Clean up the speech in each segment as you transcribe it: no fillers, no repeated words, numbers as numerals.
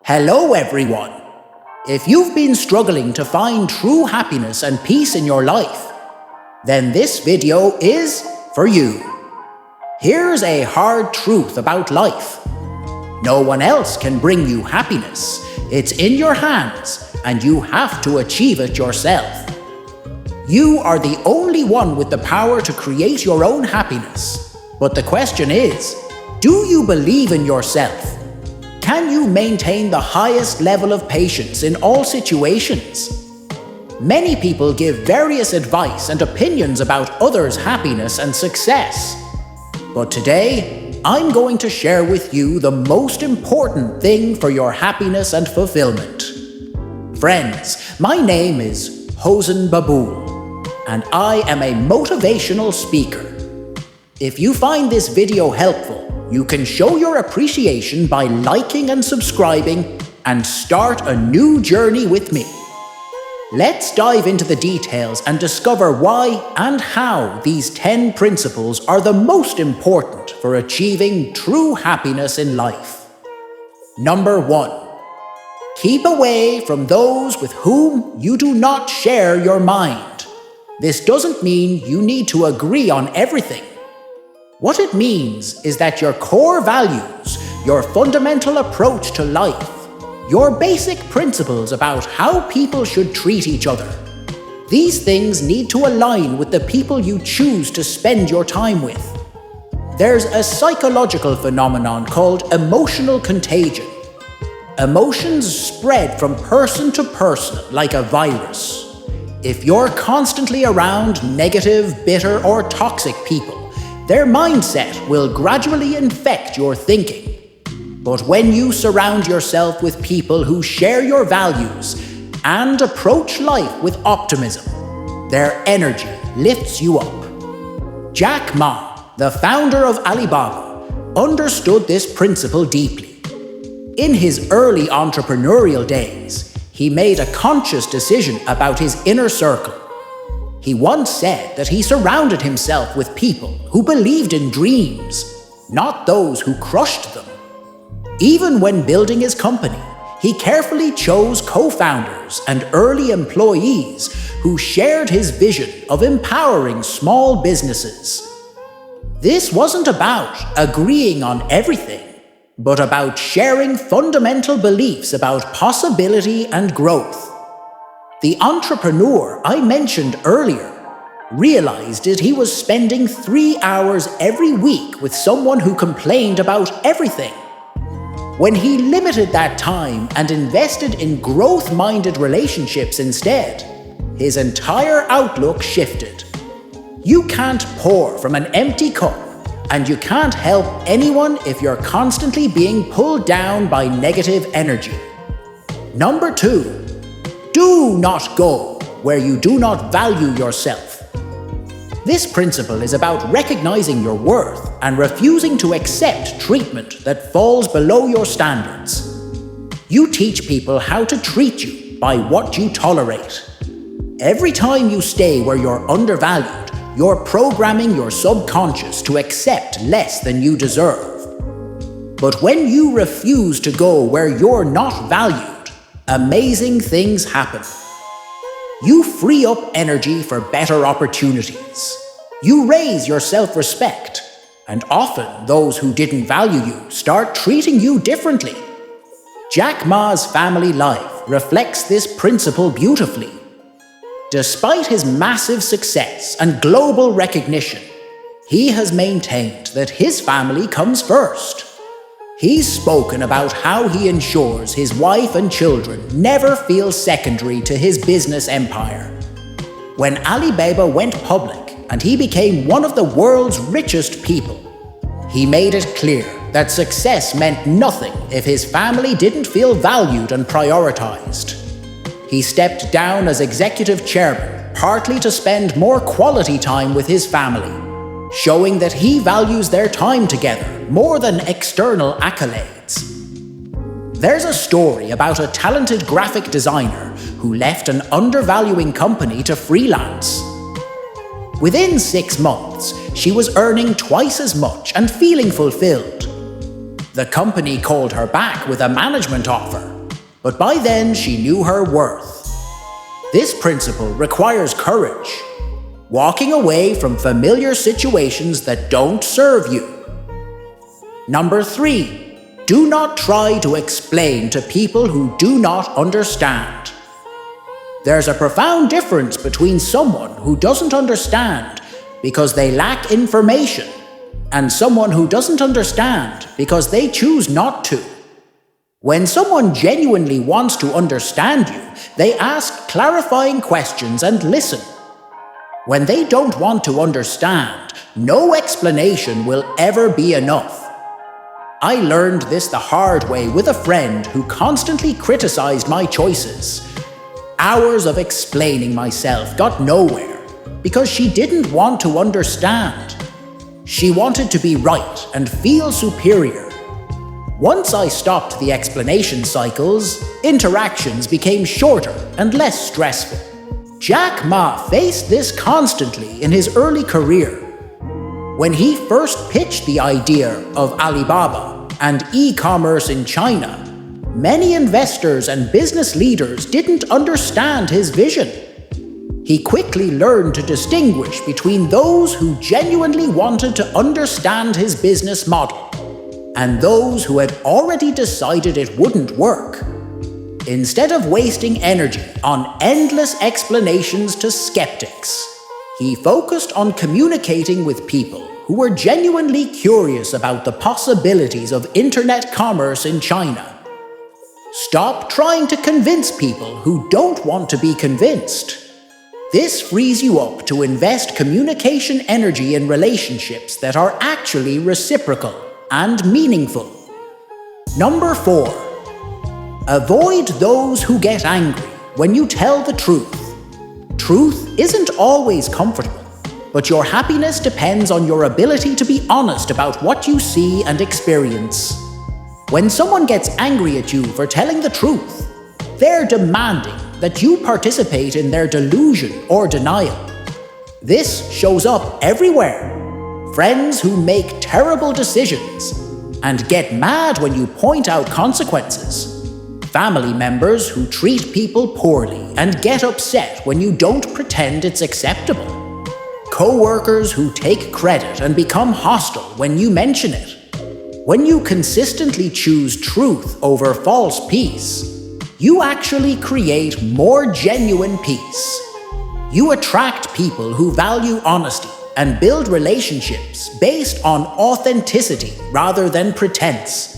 Hello everyone! If you've been struggling to find true happiness and peace in your life, then this video is for you. Here's a hard truth about life. No one else can bring you happiness. It's in your hands, and you have to achieve it yourself. You are the only one with the power to create your own happiness. But the question is, do you believe in yourself? Can you maintain the highest level of patience in all situations? Many people give various advice and opinions about others' happiness and success. But today, I'm going to share with you the most important thing for your happiness and fulfillment. Friends, my name is Hosen Babul, and I am a motivational speaker. If you find this video helpful, you can show your appreciation by liking and subscribing and start a new journey with me. Let's dive into the details and discover why and how these 10 principles are the most important for achieving true happiness in life. Number 1. Keep away from those with whom you do not share your mind. This doesn't mean you need to agree on everything. What it means is that your core values, your fundamental approach to life, your basic principles about how people should treat each other, these things need to align with the people you choose to spend your time with. There's a psychological phenomenon called emotional contagion. Emotions spread from person to person like a virus. If you're constantly around negative, bitter, or toxic people, their mindset will gradually infect your thinking. But when you surround yourself with people who share your values and approach life with optimism, their energy lifts you up. Jack Ma, the founder of Alibaba, understood this principle deeply. In his early entrepreneurial days, he made a conscious decision about his inner circle. He once said that he surrounded himself with people who believed in dreams, not those who crushed them. Even when building his company, he carefully chose co-founders and early employees who shared his vision of empowering small businesses. This wasn't about agreeing on everything, but about sharing fundamental beliefs about possibility and growth. The entrepreneur I mentioned earlier realized that he was spending 3 hours every week with someone who complained about everything. When he limited that time and invested in growth-minded relationships instead, his entire outlook shifted. You can't pour from an empty cup, and you can't help anyone if you're constantly being pulled down by negative energy. Number 2. Do not go where you do not value yourself. This principle is about recognizing your worth and refusing to accept treatment that falls below your standards. You teach people how to treat you by what you tolerate. Every time you stay where you're undervalued, you're programming your subconscious to accept less than you deserve. But when you refuse to go where you're not valued, amazing things happen. You free up energy for better opportunities. You raise your self-respect, and often those who didn't value you start treating you differently. Jack Ma's family life reflects this principle beautifully. Despite his massive success and global recognition, he has maintained that his family comes first. He's spoken about how he ensures his wife and children never feel secondary to his business empire. When Alibaba went public and he became one of the world's richest people, he made it clear that success meant nothing if his family didn't feel valued and prioritized. He stepped down as executive chairman, partly to spend more quality time with his family, showing that he values their time together more than external accolades. There's a story about a talented graphic designer who left an undervaluing company to freelance. Within 6 months, she was earning twice as much and feeling fulfilled. The company called her back with a management offer, but by then she knew her worth. This principle requires courage, walking away from familiar situations that don't serve you. Number 3, do not try to explain to people who do not understand. There's a profound difference between someone who doesn't understand because they lack information and someone who doesn't understand because they choose not to. When someone genuinely wants to understand you, they ask clarifying questions and listen. When they don't want to understand, no explanation will ever be enough. I learned this the hard way with a friend who constantly criticized my choices. Hours of explaining myself got nowhere because she didn't want to understand. She wanted to be right and feel superior. Once I stopped the explanation cycles, interactions became shorter and less stressful. Jack Ma faced this constantly in his early career. When he first pitched the idea of Alibaba and e-commerce in China, many investors and business leaders didn't understand his vision. He quickly learned to distinguish between those who genuinely wanted to understand his business model and those who had already decided it wouldn't work. Instead of wasting energy on endless explanations to skeptics, he focused on communicating with people who were genuinely curious about the possibilities of internet commerce in China. Stop trying to convince people who don't want to be convinced. This frees you up to invest communication energy in relationships that are actually reciprocal and meaningful. Number 4. Avoid those who get angry when you tell the truth. Truth isn't always comfortable, but your happiness depends on your ability to be honest about what you see and experience. When someone gets angry at you for telling the truth, they're demanding that you participate in their delusion or denial. This shows up everywhere. Friends who make terrible decisions and get mad when you point out consequences. Family members who treat people poorly and get upset when you don't pretend it's acceptable. Co-workers who take credit and become hostile when you mention it. When you consistently choose truth over false peace, you actually create more genuine peace. You attract people who value honesty and build relationships based on authenticity rather than pretense.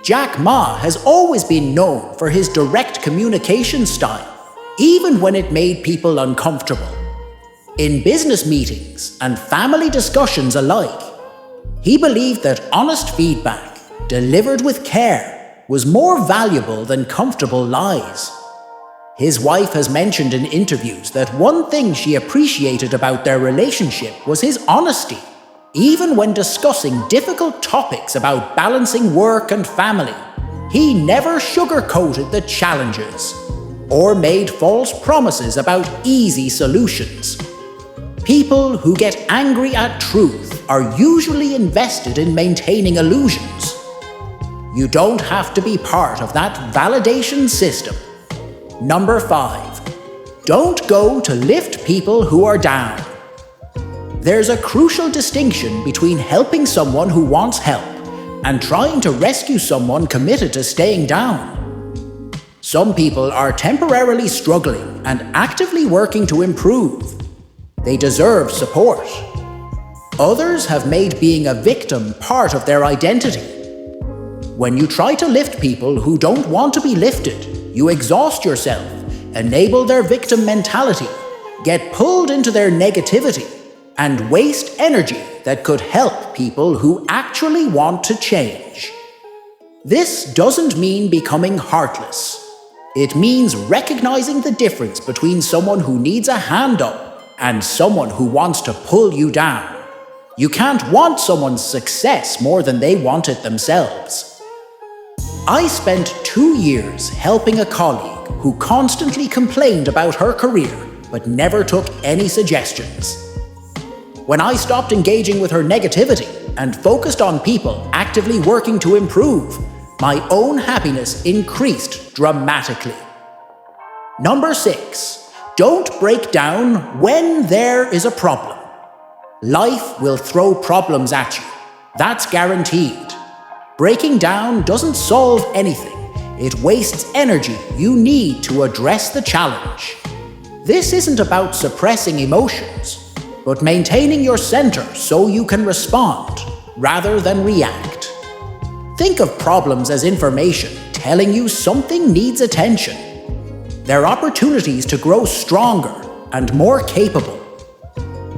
Jack Ma has always been known for his direct communication style, even when it made people uncomfortable. In business meetings and family discussions alike, he believed that honest feedback, delivered with care, was more valuable than comfortable lies. His wife has mentioned in interviews that one thing she appreciated about their relationship was his honesty. Even when discussing difficult topics about balancing work and family, he never sugarcoated the challenges or made false promises about easy solutions. People who get angry at truth are usually invested in maintaining illusions. You don't have to be part of that validation system. Number 5. Don't go to lift people who are down. There's a crucial distinction between helping someone who wants help and trying to rescue someone committed to staying down. Some people are temporarily struggling and actively working to improve. They deserve support. Others have made being a victim part of their identity. When you try to lift people who don't want to be lifted, you exhaust yourself, enable their victim mentality, get pulled into their negativity, and waste energy that could help people who actually want to change. This doesn't mean becoming heartless. It means recognizing the difference between someone who needs a hand up and someone who wants to pull you down. You can't want someone's success more than they want it themselves. I spent 2 years helping a colleague who constantly complained about her career but never took any suggestions. When I stopped engaging with her negativity and focused on people actively working to improve, my own happiness increased dramatically. Number 6, don't break down when there is a problem. Life will throw problems at you. That's guaranteed. Breaking down doesn't solve anything. It wastes energy you need to address the challenge. This isn't about suppressing emotions, but maintaining your center so you can respond rather than react. Think of problems as information telling you something needs attention. They're opportunities to grow stronger and more capable.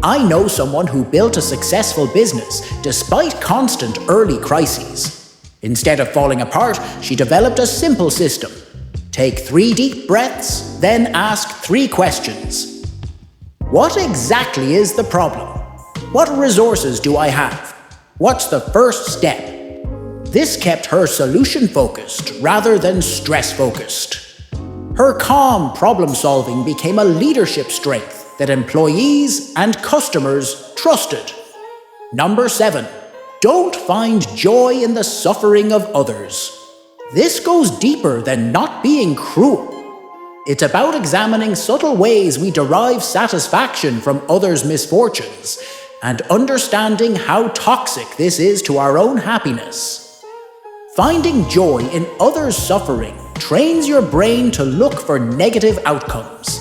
I know someone who built a successful business despite constant early crises. Instead of falling apart, she developed a simple system. Take 3 deep breaths, then ask 3 questions. What exactly is the problem? What resources do I have? What's the first step? This kept her solution-focused rather than stress-focused. Her calm problem-solving became a leadership strength that employees and customers trusted. Number 7. Don't find joy in the suffering of others. This goes deeper than not being cruel. It's about examining subtle ways we derive satisfaction from others' misfortunes and understanding how toxic this is to our own happiness. Finding joy in others' suffering trains your brain to look for negative outcomes.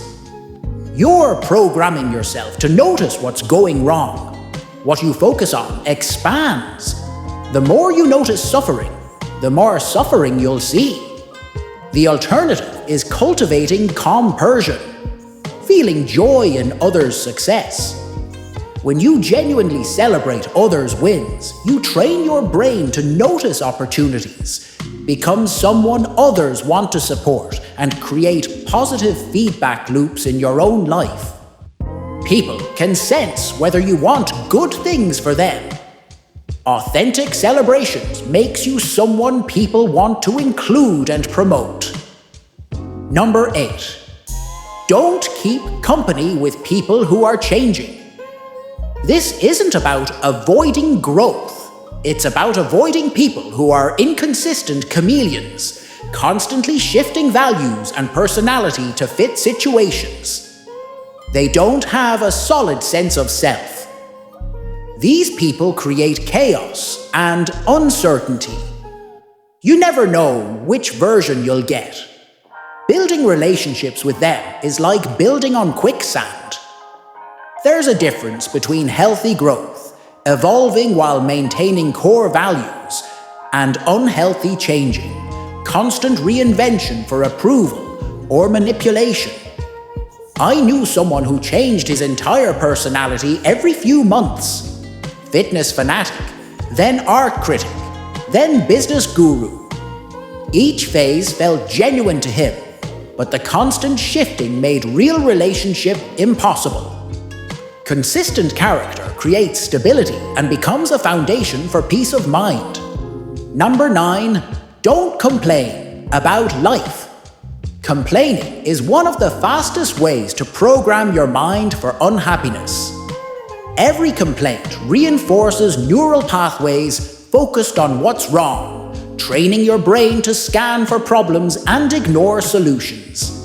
You're programming yourself to notice what's going wrong. What you focus on expands. The more you notice suffering, the more suffering you'll see. The alternative is cultivating compersion, feeling joy in others' success. When you genuinely celebrate others' wins, you train your brain to notice opportunities, become someone others want to support, and create positive feedback loops in your own life. People can sense whether you want good things for them. Authentic celebrations makes you someone people want to include and promote. Number 8. Don't keep company with people who are changing. This isn't about avoiding growth. It's about avoiding people who are inconsistent chameleons, constantly shifting values and personality to fit situations. They don't have a solid sense of self. These people create chaos and uncertainty. You never know which version you'll get. Building relationships with them is like building on quicksand. There's a difference between healthy growth, evolving while maintaining core values, and unhealthy changing, constant reinvention for approval or manipulation. I knew someone who changed his entire personality every few months. Fitness fanatic, then art critic, then business guru. Each phase felt genuine to him, but the constant shifting made real relationship impossible. Consistent character creates stability and becomes a foundation for peace of mind. Number 9, don't complain about life. Complaining is one of the fastest ways to program your mind for unhappiness. Every complaint reinforces neural pathways focused on what's wrong, training your brain to scan for problems and ignore solutions.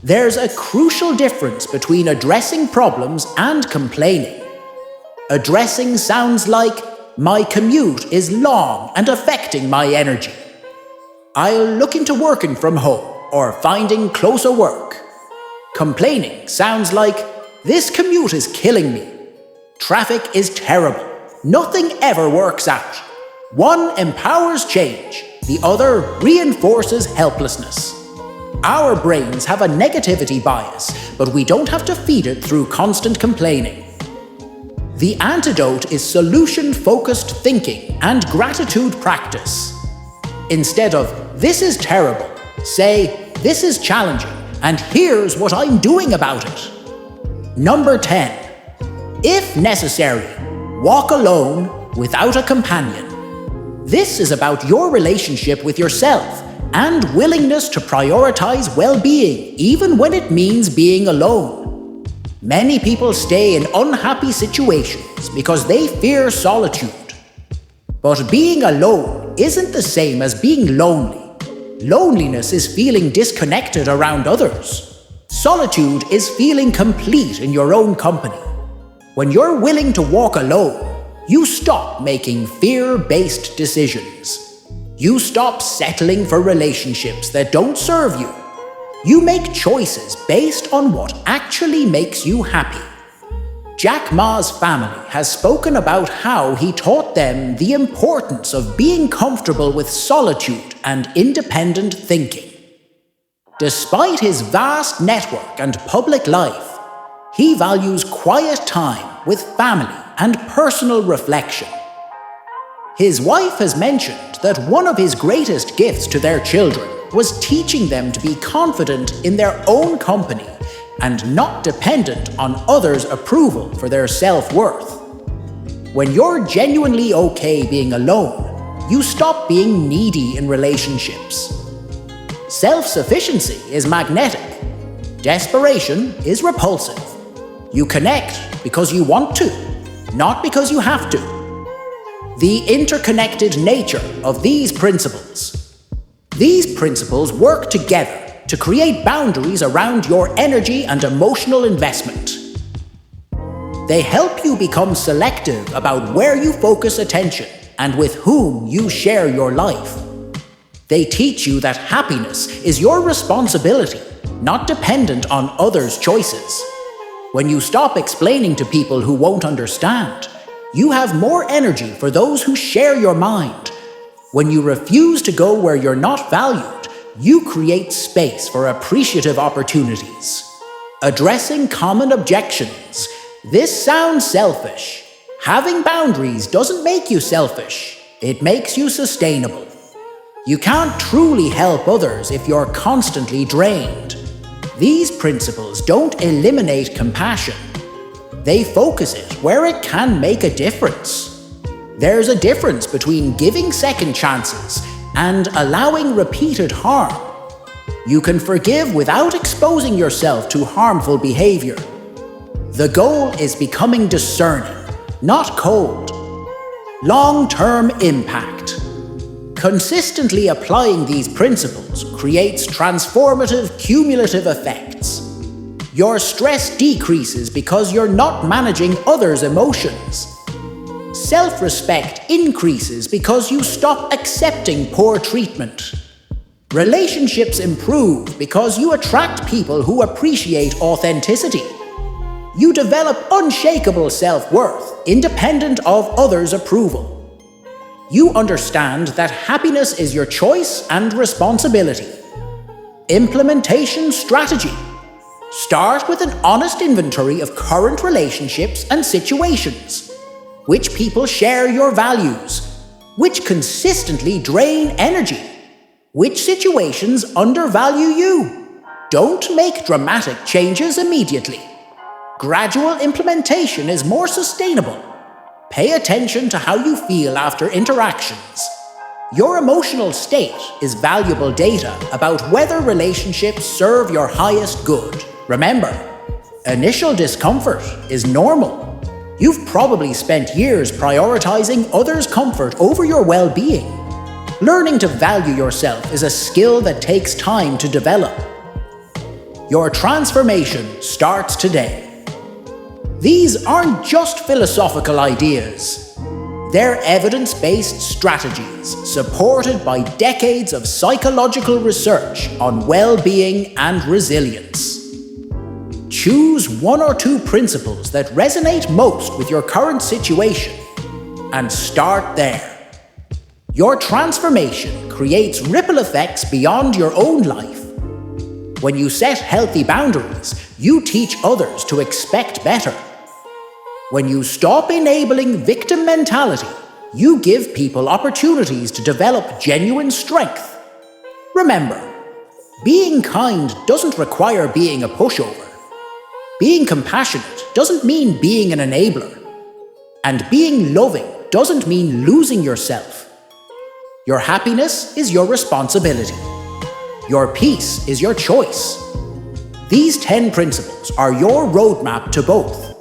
There's a crucial difference between addressing problems and complaining. Addressing sounds like, my commute is long and affecting my energy. I'll look into working from home or finding closer work. Complaining sounds like, this commute is killing me. Traffic is terrible. Nothing ever works out. One empowers change, the other reinforces helplessness. Our brains have a negativity bias, but we don't have to feed it through constant complaining. The antidote is solution-focused thinking and gratitude practice. Instead of, this is terrible, say, this is challenging, and here's what I'm doing about it. Number 10. If necessary, walk alone without a companion. This is about your relationship with yourself and willingness to prioritize well-being, even when it means being alone. Many people stay in unhappy situations because they fear solitude. But being alone alone isn't the same as being lonely. Loneliness is feeling disconnected around others. Solitude is feeling complete in your own company. When you're willing to walk alone, you stop making fear-based decisions. You stop settling for relationships that don't serve you. You make choices based on what actually makes you happy. Jack Ma's family has spoken about how he taught them the importance of being comfortable with solitude and independent thinking. Despite his vast network and public life, he values quiet time with family and personal reflection. His wife has mentioned that one of his greatest gifts to their children was teaching them to be confident in their own company and not dependent on others' approval for their self-worth. When you're genuinely okay being alone, you stop being needy in relationships. Self-sufficiency is magnetic. Desperation is repulsive. You connect because you want to, not because you have to. The interconnected nature of these principles. These principles work together to create boundaries around your energy and emotional investment. They help you become selective about where you focus attention and with whom you share your life. They teach you that happiness is your responsibility, not dependent on others' choices. When you stop explaining to people who won't understand, you have more energy for those who share your mind. When you refuse to go where you're not valued, you create space for appreciative opportunities. Addressing common objections. This sounds selfish. Having boundaries doesn't make you selfish. It makes you sustainable. You can't truly help others if you're constantly drained. These principles don't eliminate compassion. They focus it where it can make a difference. There's a difference between giving second chances and allowing repeated harm. You can forgive without exposing yourself to harmful behavior. The goal is becoming discerning, not cold. Long-term impact. Consistently applying these principles creates transformative cumulative effects. Your stress decreases because you're not managing others' emotions. Self-respect increases because you stop accepting poor treatment. Relationships improve because you attract people who appreciate authenticity. You develop unshakable self-worth, independent of others' approval. You understand that happiness is your choice and responsibility. Implementation strategy. Start with an honest inventory of current relationships and situations. Which people share your values? Which consistently drain energy? Which situations undervalue you? Don't make dramatic changes immediately. Gradual implementation is more sustainable. Pay attention to how you feel after interactions. Your emotional state is valuable data about whether relationships serve your highest good. Remember, initial discomfort is normal. You've probably spent years prioritizing others' comfort over your well-being. Learning to value yourself is a skill that takes time to develop. Your transformation starts today. These aren't just philosophical ideas. They're evidence-based strategies supported by decades of psychological research on well-being and resilience. Choose one or two principles that resonate most with your current situation and start there. Your transformation creates ripple effects beyond your own life. When you set healthy boundaries, you teach others to expect better. When you stop enabling victim mentality, you give people opportunities to develop genuine strength. Remember, being kind doesn't require being a pushover. Being compassionate doesn't mean being an enabler. And being loving doesn't mean losing yourself. Your happiness is your responsibility. Your peace is your choice. These 10 principles are your roadmap to both.